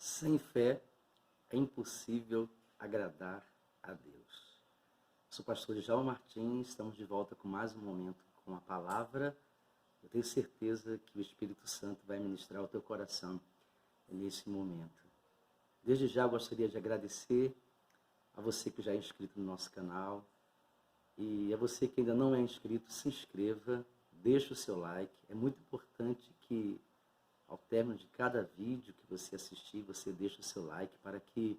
Sem fé é impossível agradar a Deus. Sou o pastor Djalma Martins, estamos de volta com mais um momento com a palavra. Eu tenho certeza que o Espírito Santo vai ministrar ao teu coração nesse momento. Desde já eu gostaria de agradecer a você que já é inscrito no nosso canal e a você que ainda não é inscrito, se inscreva, deixe o seu like. É muito importante que ao término de cada vídeo que você assistir, você deixe o seu like para que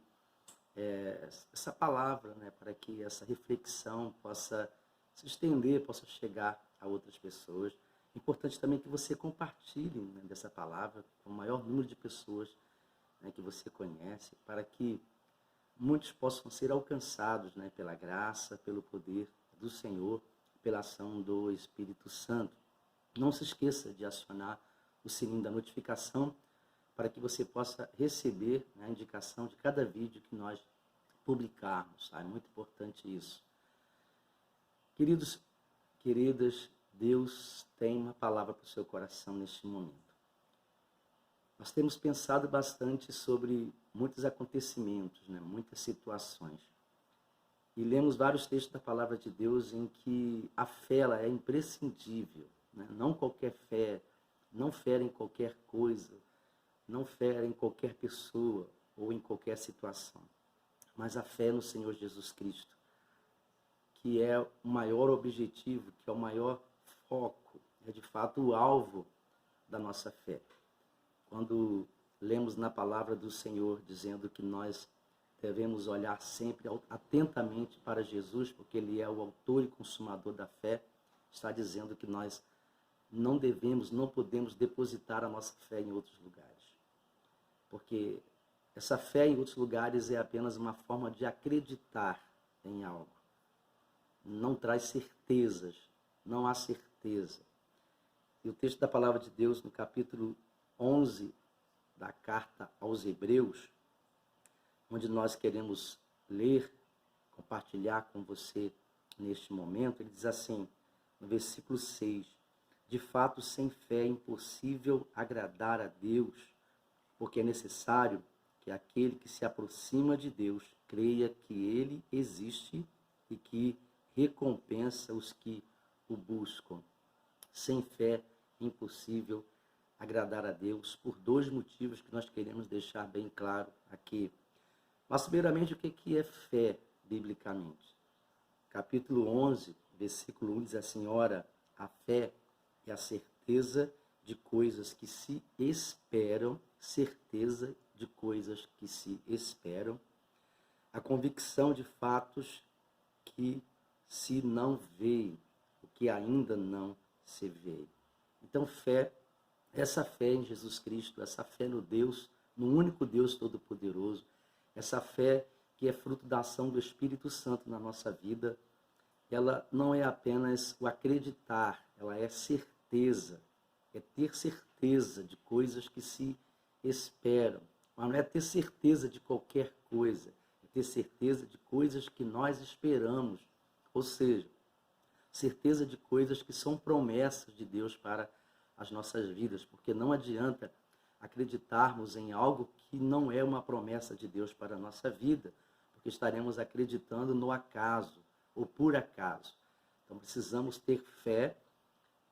essa palavra, para que essa reflexão possa se estender, possa chegar a outras pessoas. É importante também que você compartilhe dessa palavra com o maior número de pessoas que você conhece, para que muitos possam ser alcançados pela graça, pelo poder do Senhor, pela ação do Espírito Santo. Não se esqueça de acionar o sininho da notificação para que você possa receber a indicação de cada vídeo que nós publicarmos. É muito importante isso. Queridos, queridas, Deus tem uma palavra para o seu coração neste momento. Nós temos pensado bastante sobre muitos acontecimentos, muitas situações. E lemos vários textos da palavra de Deus em que a fé ela é imprescindível. Não qualquer fé, não fé em qualquer coisa, não fé em qualquer pessoa ou em qualquer situação. Mas a fé no Senhor Jesus Cristo, que é o maior objetivo, que é o maior foco, é de fato o alvo da nossa fé. Quando lemos na palavra do Senhor dizendo que nós devemos olhar sempre atentamente para Jesus, porque Ele é o autor e consumador da fé, está dizendo que nós não devemos, não podemos depositar a nossa fé em outros lugares. Porque essa fé em outros lugares é apenas uma forma de acreditar em algo. Não traz certezas, não há certeza. E o texto da palavra de Deus, no capítulo 11 da carta aos Hebreus, onde nós queremos ler, compartilhar com você neste momento, ele diz assim, no versículo 6, de fato, sem fé é impossível agradar a Deus, porque é necessário que aquele que se aproxima de Deus creia que Ele existe e que recompensa os que o buscam. Sem fé é impossível agradar a Deus por dois motivos que nós queremos deixar bem claro aqui. Mas, primeiramente, o que é fé, biblicamente? Capítulo 11, versículo 1 diz assim, ora, a fé é a certeza de coisas que se esperam, certeza de coisas que se esperam, a convicção de fatos que se não veem, o que ainda não se vê. Então, fé, essa fé em Jesus Cristo, essa fé no Deus, no único Deus Todo-Poderoso, essa fé que é fruto da ação do Espírito Santo na nossa vida, ela não é apenas o acreditar, ela é certeza, é ter certeza de coisas que se esperam. Mas não é ter certeza de qualquer coisa, é ter certeza de coisas que nós esperamos, ou seja, certeza de coisas que são promessas de Deus para as nossas vidas, porque não adianta acreditarmos em algo que não é uma promessa de Deus para a nossa vida, porque estaremos acreditando no acaso ou por acaso. Então precisamos ter fé,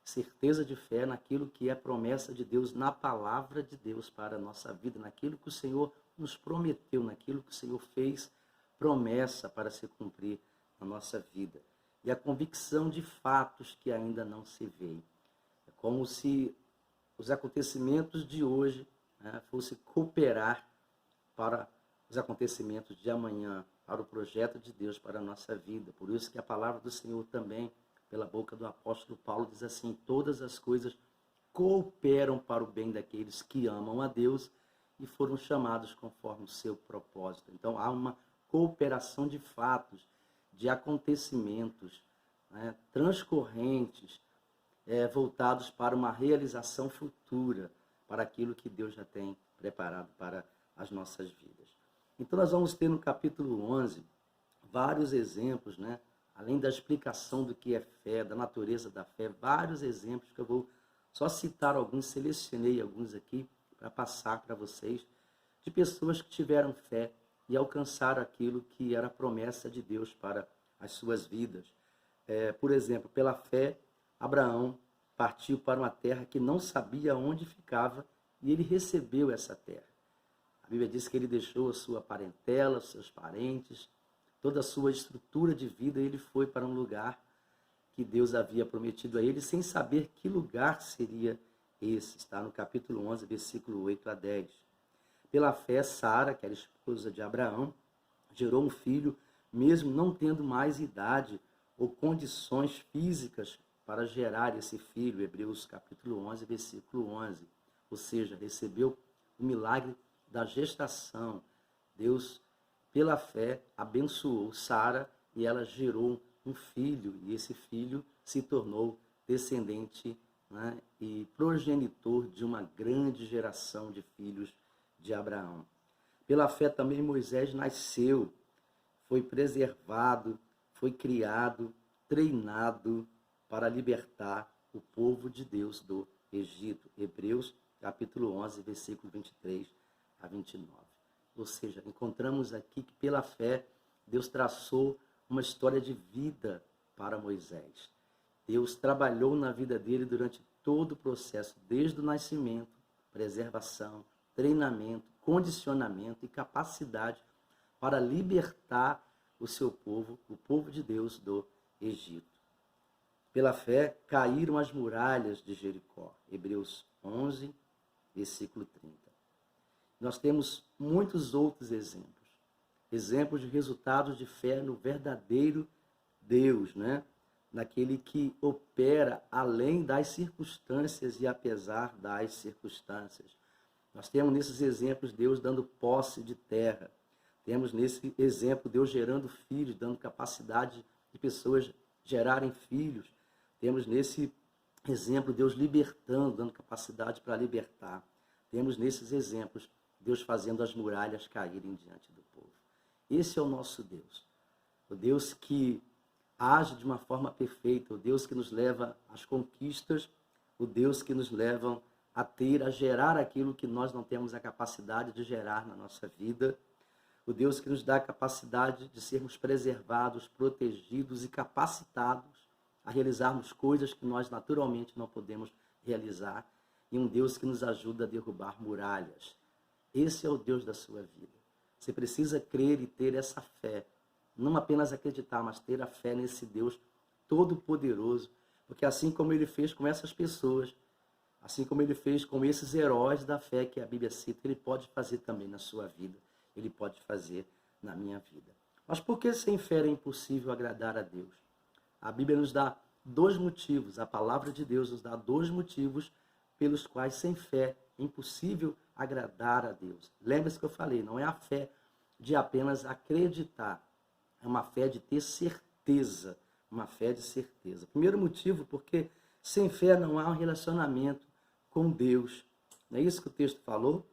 certeza de fé naquilo que é promessa de Deus, na palavra de Deus para a nossa vida, naquilo que o Senhor nos prometeu, naquilo que o Senhor fez promessa para se cumprir na nossa vida. E a convicção de fatos que ainda não se veem. É como se os acontecimentos de hoje fossem cooperar para os acontecimentos de amanhã, para o projeto de Deus para a nossa vida. Por isso que a palavra do Senhor também, pela boca do apóstolo Paulo, diz assim, todas as coisas cooperam para o bem daqueles que amam a Deus e foram chamados conforme o seu propósito. Então há uma cooperação de fatos, de acontecimentos transcorrentes, voltados para uma realização futura, para aquilo que Deus já tem preparado para as nossas vidas. Então nós vamos ter no capítulo 11 vários exemplos, além da explicação do que é fé, da natureza da fé, vários exemplos que eu vou só citar alguns, selecionei alguns aqui para passar para vocês, de pessoas que tiveram fé e alcançaram aquilo que era a promessa de Deus para as suas vidas. Por exemplo, pela fé, Abraão partiu para uma terra que não sabia onde ficava e ele recebeu essa terra. A Bíblia diz que ele deixou a sua parentela, seus parentes, toda a sua estrutura de vida, e ele foi para um lugar que Deus havia prometido a ele, sem saber que lugar seria esse. Está no capítulo 11, versículo 8 a 10. Pela fé, Sara, que era esposa de Abraão, gerou um filho, mesmo não tendo mais idade ou condições físicas para gerar esse filho. Hebreus capítulo 11, versículo 11. Ou seja, recebeu o milagre da gestação. Deus, pela fé, abençoou Sara e ela gerou um filho, e esse filho se tornou descendente, né, e progenitor de uma grande geração de filhos de Abraão. Pela fé também Moisés nasceu, foi preservado, foi criado, treinado para libertar o povo de Deus do Egito. Hebreus capítulo 11, versículo 23 a 29. Ou seja, encontramos aqui que pela fé Deus traçou uma história de vida para Moisés. Deus trabalhou na vida dele durante todo o processo, desde o nascimento, preservação, treinamento, condicionamento e capacidade para libertar o seu povo, o povo de Deus do Egito. Pela fé, caíram as muralhas de Jericó. Hebreus 11, versículo 30. Nós temos muitos outros exemplos. Exemplos de resultados de fé no verdadeiro Deus, né? Naquele que opera além das circunstâncias e apesar das circunstâncias. Nós temos nesses exemplos Deus dando posse de terra. Temos nesse exemplo Deus gerando filhos, dando capacidade de pessoas gerarem filhos. Temos nesse exemplo Deus libertando, dando capacidade para libertar. Temos nesses exemplos Deus fazendo as muralhas caírem diante do povo. Esse é o nosso Deus. O Deus que age de uma forma perfeita, o Deus que nos leva às conquistas, o Deus que nos leva a gerar aquilo que nós não temos a capacidade de gerar na nossa vida, o Deus que nos dá a capacidade de sermos preservados, protegidos e capacitados a realizarmos coisas que nós naturalmente não podemos realizar, e um Deus que nos ajuda a derrubar muralhas. Esse é o Deus da sua vida. Você precisa crer e ter essa fé. Não apenas acreditar, mas ter a fé nesse Deus todo-poderoso. Porque assim como ele fez com essas pessoas, assim como ele fez com esses heróis da fé que a Bíblia cita, ele pode fazer também na sua vida. Ele pode fazer na minha vida. Mas por que sem fé é impossível agradar a Deus? A Bíblia nos dá dois motivos. A palavra de Deus nos dá dois motivos pelos quais sem fé é impossível agradar a Deus. Lembre-se que eu falei, não é a fé de apenas acreditar, é uma fé de ter certeza, uma fé de certeza. Primeiro motivo, porque sem fé não há um relacionamento com Deus. Não é isso que o texto falou?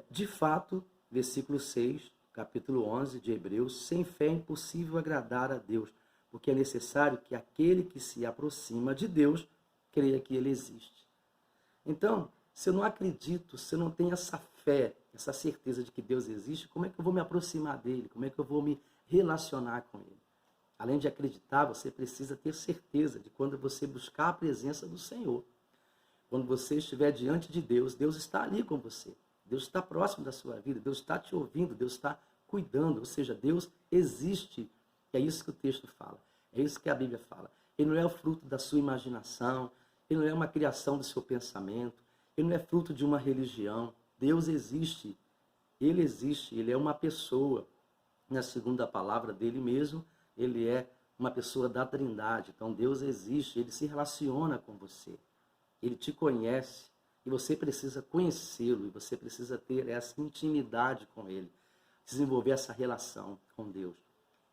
De fato, versículo 6, capítulo 11 de Hebreus, sem fé é impossível agradar a Deus, porque é necessário que aquele que se aproxima de Deus creia que ele existe. Então, se eu não acredito, se eu não tenho essa fé, essa certeza de que Deus existe, como é que eu vou me aproximar dele? Como é que eu vou me relacionar com ele? Além de acreditar, você precisa ter certeza de quando você buscar a presença do Senhor. Quando você estiver diante de Deus, Deus está ali com você. Deus está próximo da sua vida, Deus está te ouvindo, Deus está cuidando. Ou seja, Deus existe. É isso que o texto fala. É isso que a Bíblia fala. Ele não é o fruto da sua imaginação, ele não é uma criação do seu pensamento, ele não é fruto de uma religião. Deus existe, ele é uma pessoa. Na segunda palavra dele mesmo, ele é uma pessoa da Trindade. Então Deus existe, ele se relaciona com você, ele te conhece, e você precisa conhecê-lo, e você precisa ter essa intimidade com ele, desenvolver essa relação com Deus.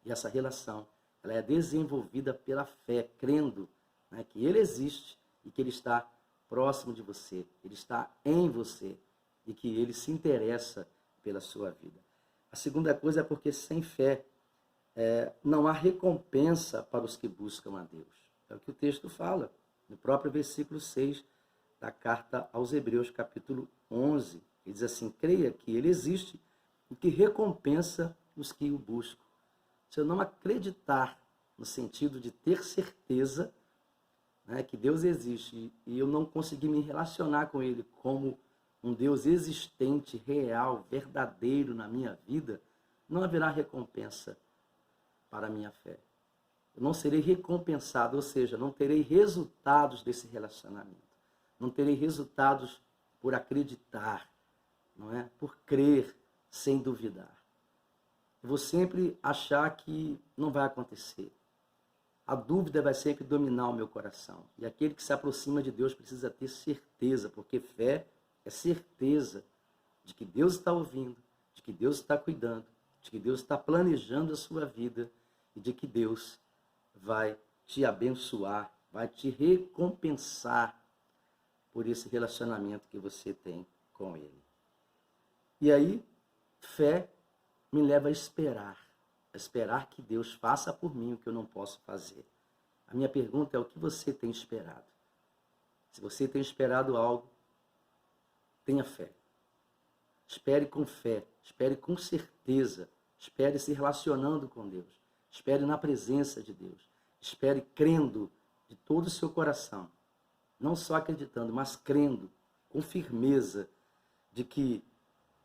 E essa relação, ela é desenvolvida pela fé, crendo, né, que ele existe e que ele está próximo de você, ele está em você e que ele se interessa pela sua vida. A segunda coisa é porque sem fé não há recompensa para os que buscam a Deus. É o que o texto fala, no próprio versículo 6 da carta aos Hebreus, capítulo 11. Ele diz assim: creia que ele existe e que recompensa os que o buscam. Se eu não acreditar no sentido de ter certeza, né, que Deus existe e eu não conseguir me relacionar com ele como um Deus existente, real, verdadeiro na minha vida, não haverá recompensa para a minha fé. Eu não serei recompensado, ou seja, não terei resultados desse relacionamento. Não terei resultados por acreditar, não é? Por crer sem duvidar. Eu vou sempre achar que não vai acontecer. A dúvida vai sempre dominar o meu coração. E aquele que se aproxima de Deus precisa ter certeza, porque fé é certeza de que Deus está ouvindo, de que Deus está cuidando, de que Deus está planejando a sua vida e de que Deus vai te abençoar, vai te recompensar por esse relacionamento que você tem com Ele. E aí, fé me leva a esperar que Deus faça por mim o que eu não posso fazer. A minha pergunta é: o que você tem esperado? Se você tem esperado algo, tenha fé. Espere com fé, espere com certeza, espere se relacionando com Deus, espere na presença de Deus, espere crendo de todo o seu coração, não só acreditando, mas crendo com firmeza de que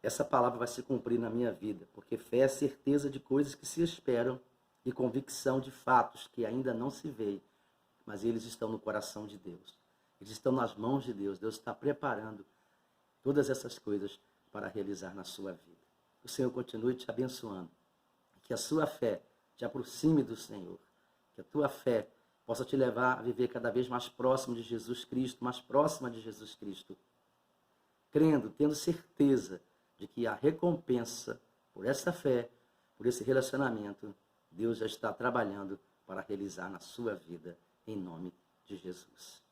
essa palavra vai se cumprir na minha vida, porque fé é certeza de coisas que se esperam e convicção de fatos que ainda não se veem, mas eles estão no coração de Deus, eles estão nas mãos de Deus. Deus está preparando todas essas coisas para realizar na sua vida. O Senhor continue te abençoando, que a sua fé te aproxime do Senhor, que a tua fé possa te levar a viver cada vez mais próximo de Jesus Cristo, mais próxima de Jesus Cristo, crendo, tendo certeza de que a recompensa por essa fé, por esse relacionamento, Deus já está trabalhando para realizar na sua vida, em nome de Jesus.